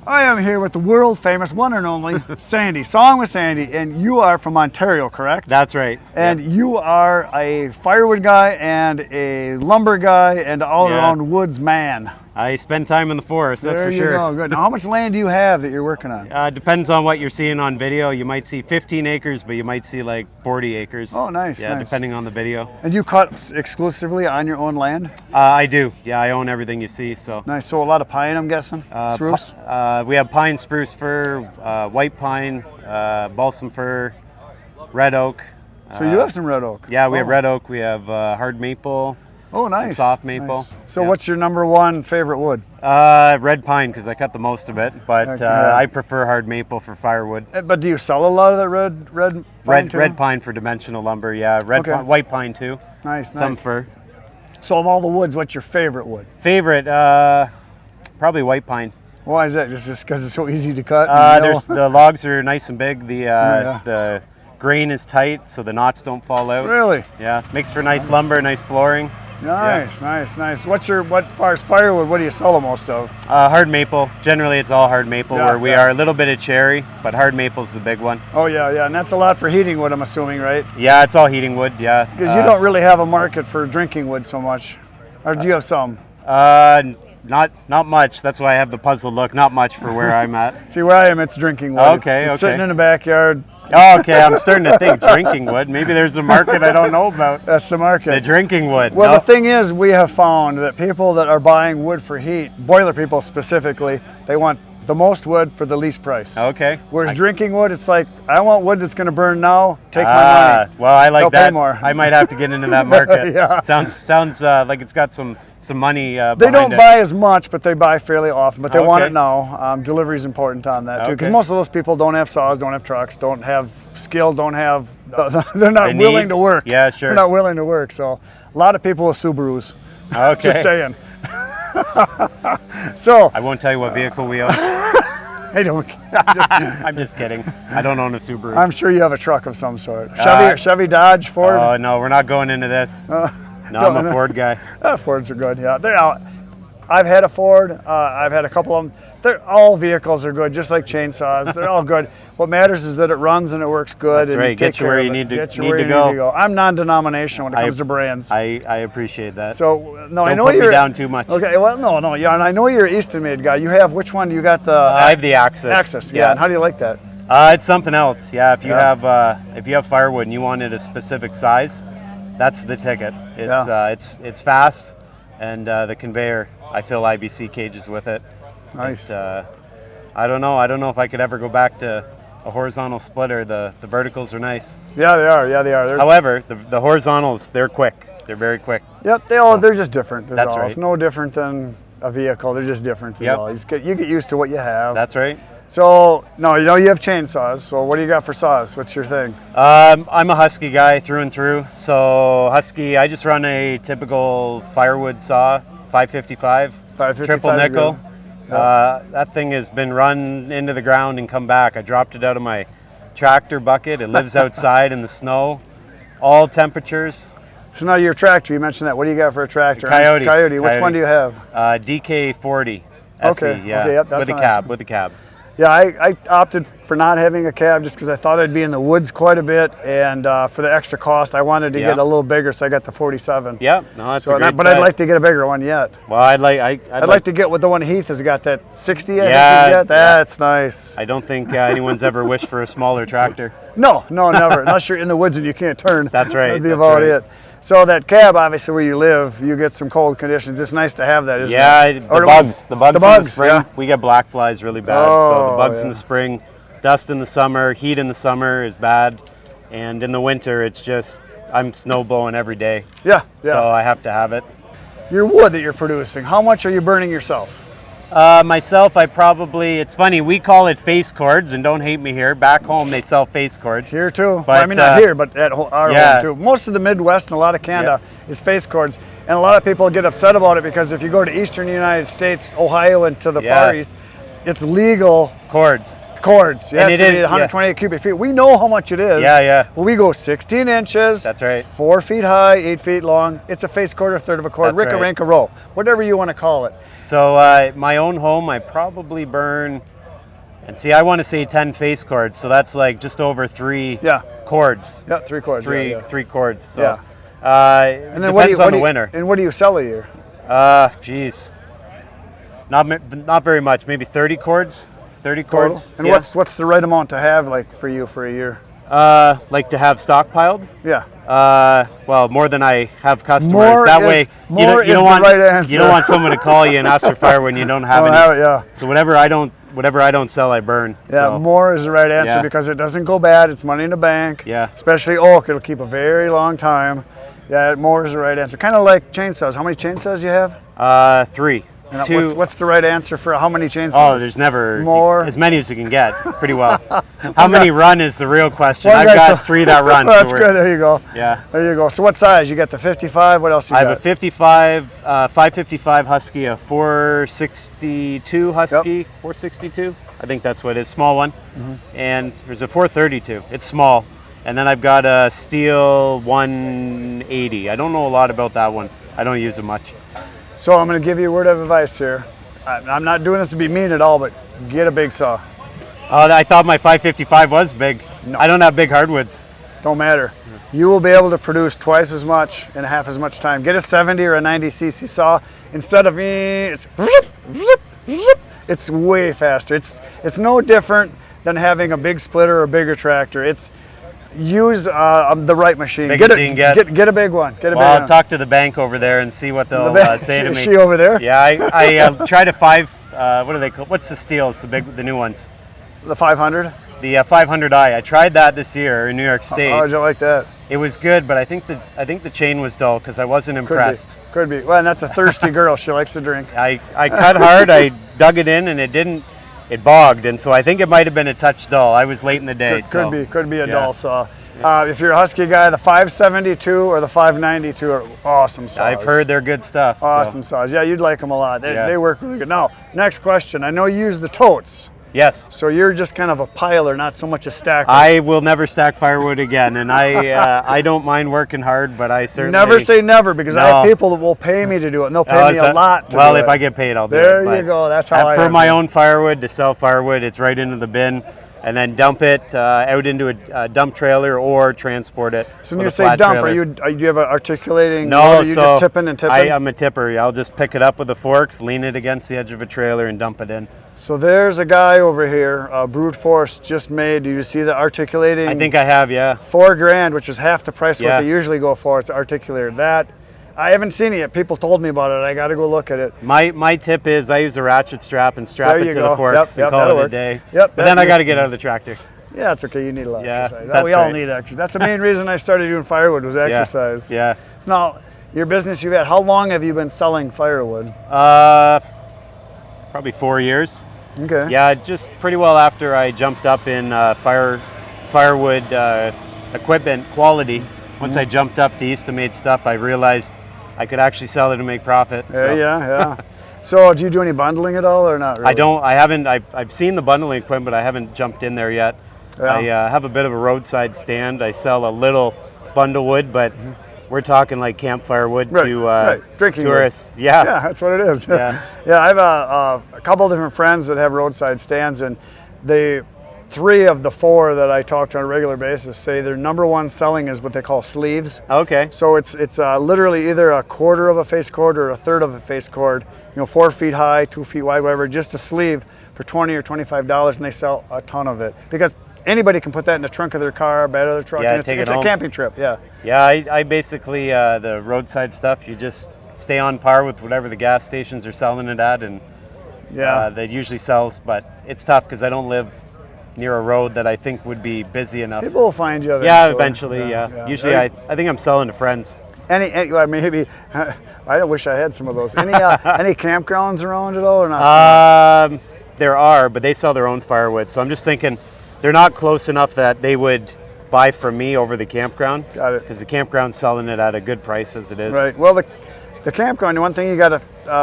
I am here with the world famous one and only Sandy, Song with Sandy, and you are from Ontario, correct? That's right. And you are a firewood guy and a lumber guy and all-around woodsman. I spend time in the forest, that's for sure. There you go, good. Now, how much land do you have that you're working on? Depends on what you're seeing on video. You might see 15 acres, but you might see like 40 acres. Oh, nice, Yeah, nice. depending on the video. And you cut exclusively on your own land? I do. Yeah, I own everything you see. So. Nice, so a lot of pine, I'm guessing? Spruce? We have pine, spruce fir, white pine, balsam fir, red oak. So you do have some red oak? Yeah, we have red oak. We have hard maple. Oh, nice. Some soft maple. Nice. So what's your number one favorite wood? Red pine, because I cut the most of it, but I prefer hard maple for firewood. But do you sell a lot of that red pine too? Red pine for dimensional lumber, yeah. Pine, white pine too. Nice, Some nice. fir. So of all the woods, what's your favorite wood? Favorite, probably white pine. Why is that? Just because it's so easy to cut? The logs are nice and big. The grain is tight, so the knots don't fall out. Really? Yeah, makes for nice lumber, nice flooring. Nice, nice, nice. What far as firewood, what do you sell the most of? Hard maple. Generally, it's all hard maple. Where we are a little bit of cherry, but hard maple's the big one. Oh yeah, and that's a lot for heating wood, I'm assuming, right? Yeah, it's all heating wood. Yeah. Because you don't really have a market for drinking wood so much, or do you have some? Not much. That's why I have the puzzled look. Not much for where I'm at. See, where I am, it's drinking wood. Okay, it's sitting in the backyard. Oh, okay. I'm starting to think drinking wood. Maybe there's a market I don't know about. That's the market. The drinking wood. Well, the thing is, we have found that people that are buying wood for heat, boiler people specifically, they want the most wood for the least price. Okay. Whereas drinking wood, it's like, I want wood that's going to burn now. Take my money. Well, I like They'll that. pay more. I might have to get into that market. Yeah. Sounds like it's got some money behind They don't it. buy as much, but they buy fairly often. But they want Okay. it now. Delivery is important on that too, because Okay. most of those people don't have saws, don't have trucks, don't have skill, don't have. They're not willing to work. Yeah, sure. They're not willing to work. So a lot of people with Subarus. Okay. Just saying. So I won't tell you what vehicle we own. I don't. I'm just kidding. I don't own a Subaru. I'm sure you have a truck of some sort. Chevy, Dodge, Ford. Oh no, we're not going into this. No, I'm a Ford guy. Fords are good. Yeah, they're out. I've had a Ford. I've had a couple of them. They're all vehicles are good, just like chainsaws. They're all good. What matters is that it runs and it works good. That's and right. You Gets you where you need to go. I'm non-denominational when it comes to brands. I appreciate that. So no, I Don't know put me you're down too much. Okay, well, no, yeah, and I know you're an Easton made guy. You have which one? You got the. I have the Axis. Axis, yeah. And how do you like that? It's something else. Yeah, if you have firewood and you wanted a specific size, that's the ticket. It's fast, and the conveyor. I fill IBC cages with it. Nice. I don't know if I could ever go back to a horizontal splitter. The verticals are nice. Yeah, they are. Yeah, they are. However, the horizontals, they're quick. They're very quick. Yep, they're just different. That's right. It's no different than a vehicle. They're just different. Yep. All. You get used to what you have. That's right. So, no, you know you have chainsaws. So what do you got for saws? What's your thing? I'm a Husky guy through and through. So Husky, I just run a typical firewood saw, 555, 555 triple nickel. Yep. That thing has been run into the ground and come back. I dropped it out of my tractor bucket. It lives outside in the snow, all temperatures. So now your tractor, you mentioned that. What do you got for a tractor? Coyote. Which one do you have? DK40 SE, Okay. yeah, Okay, yep, that's nice. with a cab. Yeah, I opted for not having a cab just because I thought I'd be in the woods quite a bit, and for the extra cost, I wanted to get a little bigger, so I got the 47. Yeah, no, that's a great but size. I'd like to get a bigger one yet. Well, I'd like to get what the one Heath has got, that 60. I think Yeah, he's got. That's nice. I don't think anyone's ever wished for a smaller tractor. No, never. Unless you're in the woods and you can't turn. That's right. That'd be about it. So that cab, obviously, where you live, you get some cold conditions. It's nice to have that, isn't it? The bugs in the spring. Yeah. We get black flies really bad. So the bugs in the spring, dust in the summer, heat in the summer is bad, and in the winter, it's just I'm snow blowing every day. Yeah. So I have to have it. Your wood that you're producing, how much are you burning yourself? Myself, it's funny, we call it face cords, and don't hate me here. Back home, they sell face cords. Here too. But, I mean, not here, but at our home too. Most of the Midwest and a lot of Canada is face cords. And a lot of people get upset about it because if you go to eastern United States, Ohio, and to the Far East, it's legal cords cords. And It it has to is, be 128 cubic feet. We know how much it is. Yeah. Well, we go 16 inches. That's right. 4 feet high, 8 feet long. It's a face cord, a third of a cord, That's right. Ricka roll, whatever you want to call it. So my own home, I probably burn, and see, I want to say 10 face cords, so that's like just over 3 cords. Yeah, 3 cords. Three cords. So, Yeah. And then depends on the winter. And what do you sell a year? Geez, not very much. Maybe 30 cords. 30 cords. And what's the right amount to have, like, for you for a year? Like to have stockpiled? Yeah. Well, more than I have customers. More that is- way, more you is don't the want right answer. you don't want someone to call you and ask for firewood and you don't have any. Yeah. So whatever I don't sell, I burn. Yeah, So, more is the right answer Yeah. because it doesn't go bad. It's money in the bank. Yeah. Especially oak, it'll keep a very long time. Yeah, more is the right answer. Kind of like chainsaws. How many chainsaws you have? 3. And 2. What's the right answer for how many chainsaws? Oh, there's never More. as many as you can get. Pretty well. How many run is the real question. One I've guy- got 3 that run. That's so good. There you go. Yeah. There you go. So what size? You got the 55. What else you I got? have a 55, 555 Husky, a 462 Husky, 462. I think that's what it is, small one. And there's a 432. It's small. And then I've got a steel 180. I don't know a lot about that one. I don't use it much. So I'm going to give you a word of advice here. I'm not doing this to be mean at all, but get a big saw. I thought my 555 was big. No. I don't have big hardwoods. Don't matter. You will be able to produce twice as much in half as much time. Get a 70 or a 90 cc saw. Instead of it's way faster. It's no different than having a big splitter or a bigger tractor. Use the right machine. Big Get machine, get a big one. Get a Well, big I'll one. talk to the bank over there and see what they'll say to Is me. she over there? Yeah, I tried a 5. What are they called? What's the steel? It's the new ones. The 500. The 500i. I tried that this year in New York State. How did you like that? It was good, but I think the chain was dull because I wasn't impressed. Could be. Well, and that's a thirsty girl. She likes to drink. I cut hard. I dug it in, and it bogged, and so I think it might have been a touch dull. I was late in the day. Could be a dull saw. If you're a Husky guy, the 572 or the 592 are awesome saws. I've heard they're good stuff. Awesome saws. Yeah, you'd like them a lot. Yeah. They work really good. Now, next question. I know you use the totes. Yes. So you're just kind of a piler, not so much a stacker. I will never stack firewood again, and I don't mind working hard, but I certainly never say never because I have people that will pay me to do it, and they'll pay me a lot to well, do if it. I get paid, I'll do it. There but you go. That's how I for have my to. own firewood, to sell firewood, it's right into the bin, and then dump it out into a dump trailer or transport it. So when with you a say flat dump, trailer. do you have an articulating? No, motor? You so just tipping and tipping? I'm a tipper. I'll just pick it up with the forks, lean it against the edge of a trailer, and dump it in. So there's a guy over here, brute force just made. Do you see the articulating? I think I have, yeah. $4,000, which is half the price of what Yeah. they usually go for. It's articulated. That I haven't seen it yet. People told me about it. I got to go look at it. My tip is I use a ratchet strap and strap There it you to go. the forks Yep, and call that'll it a work. day. Yep, But then I got to get out of the tractor. Yeah, that's okay. You need a lot of Yeah, exercise. that's We all right. need exercise. That's the main reason I started doing firewood was exercise. Yeah. So now, your business you've had, how long have you been selling firewood? Probably 4 years. Okay. Yeah, just pretty well after I jumped up in firewood equipment quality. Once I jumped up to Eastamade stuff, I realized I could actually sell it and make profit. So. Yeah. So do you do any bundling at all or not really? I don't. I haven't. I've seen the bundling equipment, but I haven't jumped in there yet. Yeah. I have a bit of a roadside stand. I sell a little bundle wood, but we're talking like campfire wood to drinking tourists. wood. Yeah, that's what it is. Yeah. Yeah, I have a couple of different friends that have roadside stands, and they 3 of the 4 that I talk to on a regular basis say their number one selling is what they call sleeves. Okay. So it's literally either a quarter of a face cord or a third of a face cord, 4 feet high, 2 feet wide, whatever, just a sleeve for $20 or $25, and they sell a ton of it because anybody can put that in the trunk of their car, bed of their truck. Yeah, and take it it's home. a camping trip. Yeah. Yeah, I basically the roadside stuff. You just stay on par with whatever the gas stations are selling it at, and that usually sells. But it's tough because I don't live near a road that I think would be busy enough. People will find you eventually. Yeah, eventually. Yeah. Usually, I think I'm selling to friends. Maybe I wish I had some of those. Any campgrounds around at all or not? There are, but they sell their own firewood. So I'm just thinking they're not close enough that they would buy from me over the campground. Got it. Because the campground's selling it at a good price as it is. Right. Well, the campground, one thing you got to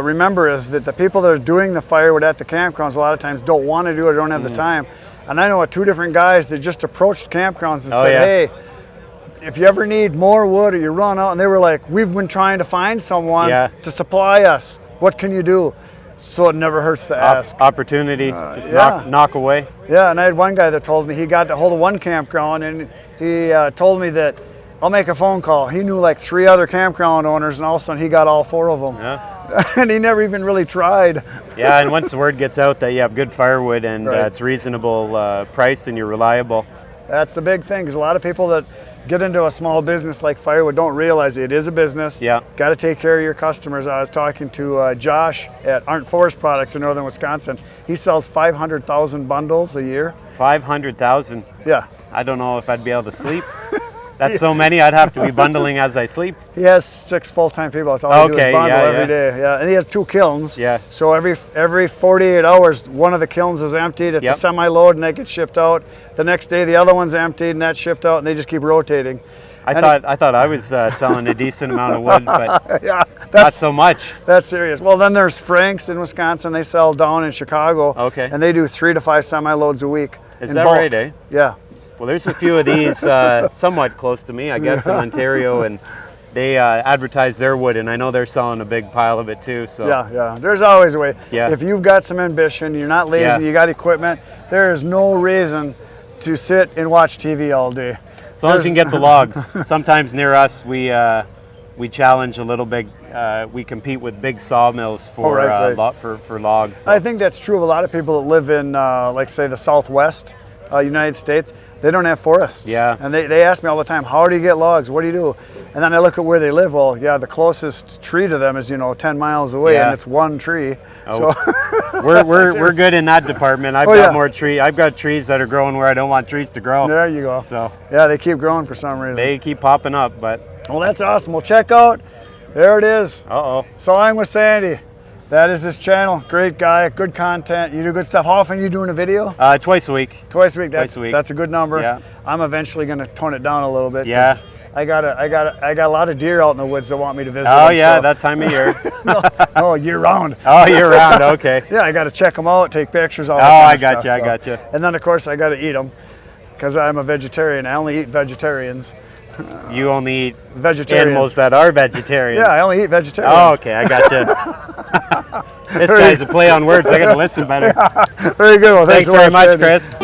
remember is that the people that are doing the firewood at the campgrounds a lot of times don't want to do it or don't have the time. And I know of 2 different guys that just approached campgrounds and said, hey, if you ever need more wood or you run out, and they were like, we've been trying to find someone to supply us. What can you do? So it never hurts to ask. Opportunity, just knock away. Yeah, and I had one guy that told me he got a hold of one campground, and he told me that I'll make a phone call. He knew like 3 other campground owners, and all of a sudden he got all 4 of them. Yeah. And he never even really tried. Yeah, and once the word gets out that you have good firewood and it's reasonable price and you're reliable. That's the big thing, because a lot of people that get into a small business like firewood don't realize it is a business. Yeah. Got to take care of your customers. I was talking to Josh at Arndt Forest Products in northern Wisconsin. He sells 500,000 bundles a year. 500,000? Yeah. I don't know if I'd be able to sleep. That's so many, I'd have to be bundling as I sleep. He has 6 full-time people. That's all he do is bundle every day. Yeah, and he has 2 kilns. Yeah. So every 48 hours, one of the kilns is emptied. It's a semi-load, and that gets shipped out. The next day, the other one's emptied, and that's shipped out, and they just keep rotating. I thought I was selling a decent amount of wood, but not so much. That's serious. Well, then there's Frank's in Wisconsin. They sell down in Chicago. Okay. And they do 3 to 5 semi-loads a week. Is that right, eh? Yeah. Well, there's a few of these somewhat close to me, I guess, in Ontario, and they advertise their wood, and I know they're selling a big pile of it too. So yeah, there's always a way. Yeah. If you've got some ambition, you're not lazy, you got equipment, there is no reason to sit and watch TV all day. As long as you can get the logs. Sometimes near us, we challenge a little big. We compete with big sawmills for for logs. So. I think that's true of a lot of people that live in, like say, the Southwest United States. They don't have forests. Yeah. And they ask me all the time, how do you get logs? What do you do? And then I look at where they live. Well, yeah, the closest tree to them is 10 miles away, and it's 1 tree. Oh. So we're good in that department. I've got more trees. I've got trees that are growing where I don't want trees to grow. There you go. So yeah, they keep growing for some reason. They keep popping up, but well, that's awesome. Well, check out. There it is. Uh-oh. Sawing with Sandy. That is his channel. Great guy, good content. You do good stuff. How often are you doing a video? Twice a week. Twice a week. That's a good number. Yeah. I'm eventually going to tone it down a little bit. Yeah. I got a lot of deer out in the woods that want me to visit. Oh them, yeah, so. that time of year. No, year round. Oh, year round. Okay. Yeah, I got to check them out, take pictures. All I got you. And then of course I got to eat them because I'm a vegetarian. I only eat vegetarians. You only eat vegetarians. Animals that are vegetarians. Yeah, I only eat vegetarians. Oh, okay, I got you. This guy's a play on words. I got to listen better. Yeah. Very good. Well, thanks very much, Chris.